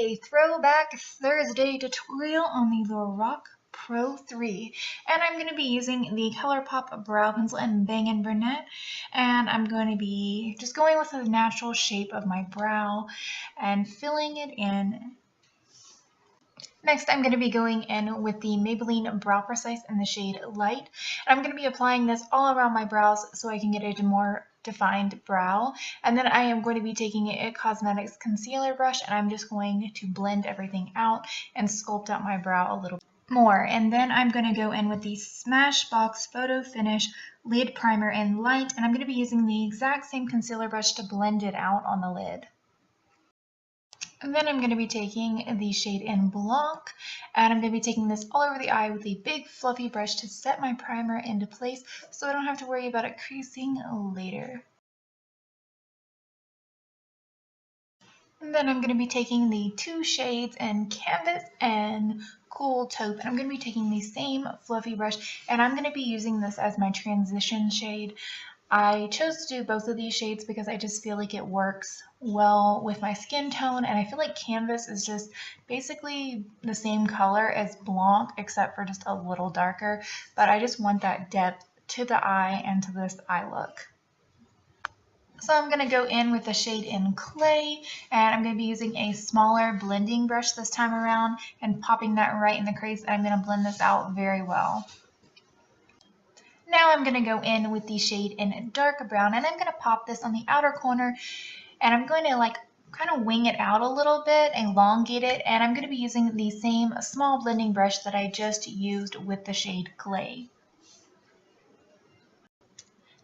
a throwback Thursday tutorial on the LORAC Pro 3, and I'm going to be using the ColourPop brow pencil in Bangin Brunette, and I'm going to be just going with the natural shape of my brow and filling it in. Next, I'm going to be going in with the Maybelline Brow Precise in the shade Light, and I'm going to be applying this all around my brows so I can get a more defined brow. And then I am going to be taking a Cosmetics concealer brush, and I'm just going to blend everything out and sculpt out my brow a little bit more. And then I'm going to go in with the Smashbox Photo Finish Lid Primer in Light, and I'm going to be using the exact same concealer brush to blend it out on the lid. And then I'm going to be taking the shade in Blanc, and I'm going to be taking this all over the eye with a big fluffy brush to set my primer into place so I don't have to worry about it creasing later. And then I'm going to be taking the two shades in Canvas and Cool Taupe, and I'm going to be taking the same fluffy brush, and I'm going to be using this as my transition shade. I chose to do both of these shades because I just feel like it works well with my skin tone, and I feel like Canvas is just basically the same color as Blanc except for just a little darker, but I just want that depth to the eye and to this eye look. So I'm going to go in with the shade in Clay, and I'm going to be using a smaller blending brush this time around and popping that right in the crease, and I'm going to blend this out very well. Now I'm going to go in with the shade in Dark Brown, and I'm going to pop this on the outer corner, and I'm going to kind of wing it out a little bit, elongate it, and I'm going to be using the same small blending brush that I just used with the shade Clay.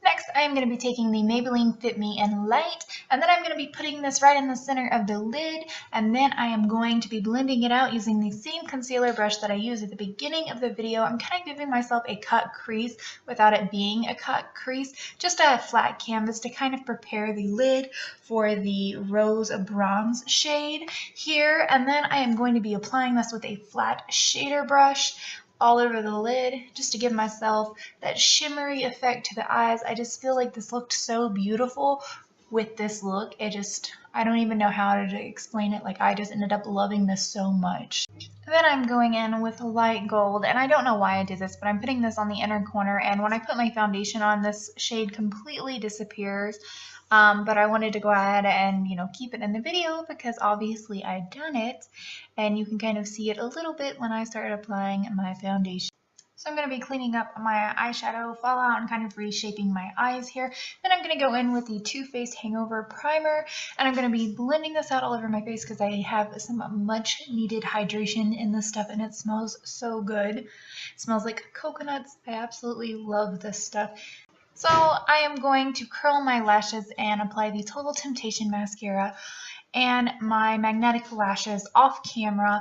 Next, I am going to be taking the Maybelline Fit Me in Light, and then I'm going to be putting this right in the center of the lid, and then I am going to be blending it out using the same concealer brush that I used at the beginning of the video. I'm kind of giving myself a cut crease without it being a cut crease, just a flat canvas to kind of prepare the lid for the rose bronze shade here, and then I am going to be applying this with a flat shader brush all over the lid just to give myself that shimmery effect to the eyes. I just feel like this looked so beautiful with this look. I don't even know how to explain it. I just ended up loving this so much. Then I'm going in with light gold, and I don't know why I did this, but I'm putting this on the inner corner, and when I put my foundation on, this shade completely disappears. But I wanted to go ahead and, keep it in the video because obviously I've done it, and you can kind of see it a little bit when I start applying my foundation. So I'm going to be cleaning up my eyeshadow fallout and kind of reshaping my eyes here. Then I'm going to go in with the Too Faced Hangover Primer, and I'm going to be blending this out all over my face because I have some much needed hydration in this stuff, and it smells so good. It smells like coconuts. I absolutely love this stuff. So I am going to curl my lashes and apply the Total Temptation mascara and my magnetic lashes off camera.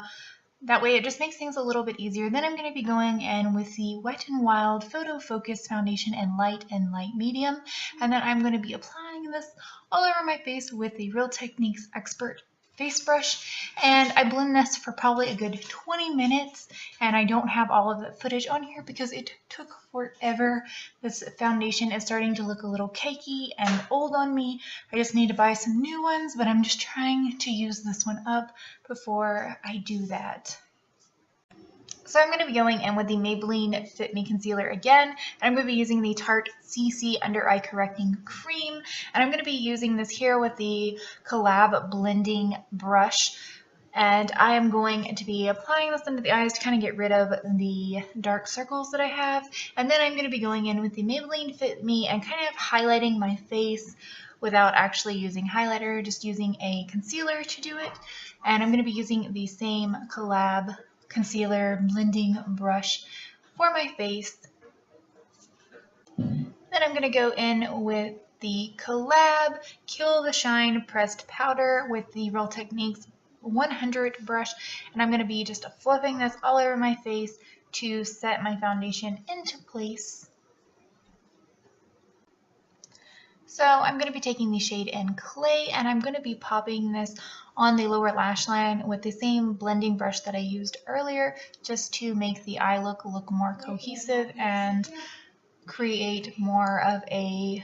That way it just makes things a little bit easier. Then I'm going to be going in with the Wet n Wild Photo Focus Foundation in Light and Light Medium. And then I'm going to be applying this all over my face with the Real Techniques Expert face brush, and I blend this for probably a good 20 minutes, and I don't have all of the footage on here because it took forever. This foundation is starting to look a little cakey and old on me. I just need to buy some new ones, but I'm just trying to use this one up before I do that. So I'm going to be going in with the Maybelline Fit Me Concealer again, and I'm going to be using the Tarte CC Under Eye Correcting Cream, and I'm going to be using this here with the Collab blending brush, and I am going to be applying this under the eyes to kind of get rid of the dark circles that I have, and then I'm going to be going in with the Maybelline Fit Me and kind of highlighting my face without actually using highlighter, just using a concealer to do it, and I'm going to be using the same Collab concealer blending brush for my face. Then I'm going to go in with the Collab Kill the Shine Pressed Powder with the Real Techniques 100 brush, and I'm going to be just fluffing this all over my face to set my foundation into place. So I'm going to be taking the shade in Clay, and I'm going to be popping this on the lower lash line with the same blending brush that I used earlier, just to make the eye look more cohesive and create more of a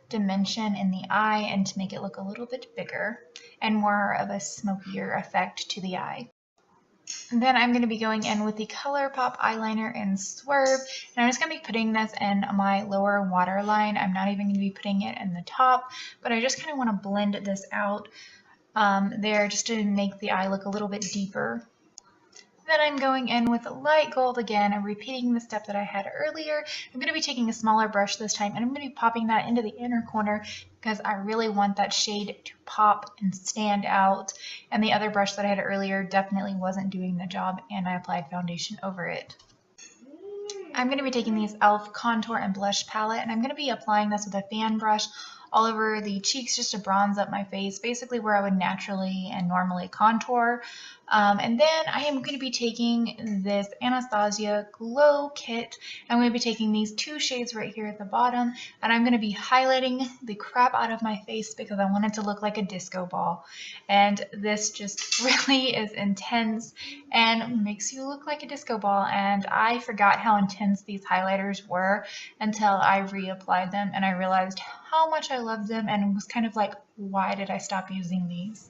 dimension in the eye and to make it look a little bit bigger. and more of a smokier effect to the eye. And then I'm going to be going in with the ColourPop eyeliner in Swerve, and I'm just going to be putting this in my lower waterline. I'm not even going to be putting it in the top, but I just kind of want to blend this out there just to make the eye look a little bit deeper. Then I'm going in with light gold again and repeating the step that I had earlier. I'm going to be taking a smaller brush this time, and I'm going to be popping that into the inner corner because I really want that shade to pop and stand out. And the other brush that I had earlier definitely wasn't doing the job, and I applied foundation over it. I'm going to be taking these e.l.f. contour and blush palette, and I'm going to be applying this with a fan brush all over the cheeks just to bronze up my face, basically where I would naturally and normally contour. And then I am going to be taking this Anastasia Glow Kit. I'm going to be taking these two shades right here at the bottom, and I'm going to be highlighting the crap out of my face because I want it to look like a disco ball. And this just really is intense and makes you look like a disco ball. And I forgot how intense these highlighters were until I reapplied them, and I realized how much I loved them and was kind of like, why did I stop using these?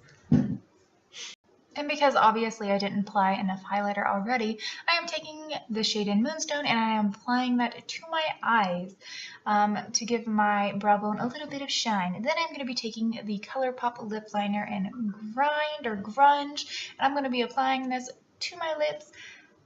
And because obviously I didn't apply enough highlighter already, I am taking the shade in Moonstone and I am applying that to my eyes to give my brow bone a little bit of shine. And then I'm going to be taking the ColourPop lip liner in Grunge, and I'm going to be applying this to my lips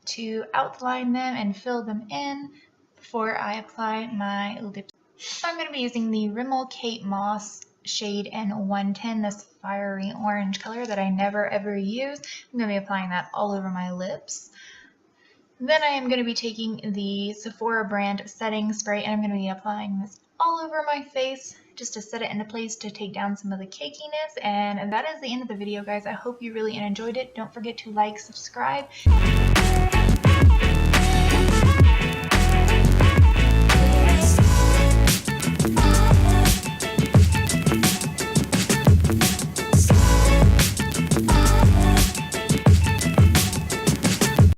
to outline them and fill them in before I apply my lips. So I'm going to be using the Rimmel Kate Moss shade in 110, this fiery orange color that I never ever use. I'm going to be applying that all over my lips. Then I am going to be taking the Sephora brand setting spray, and I'm going to be applying this all over my face just to set it into place to take down some of the cakiness. And that is the end of the video, guys. I hope you really enjoyed it. Don't forget to like, subscribe.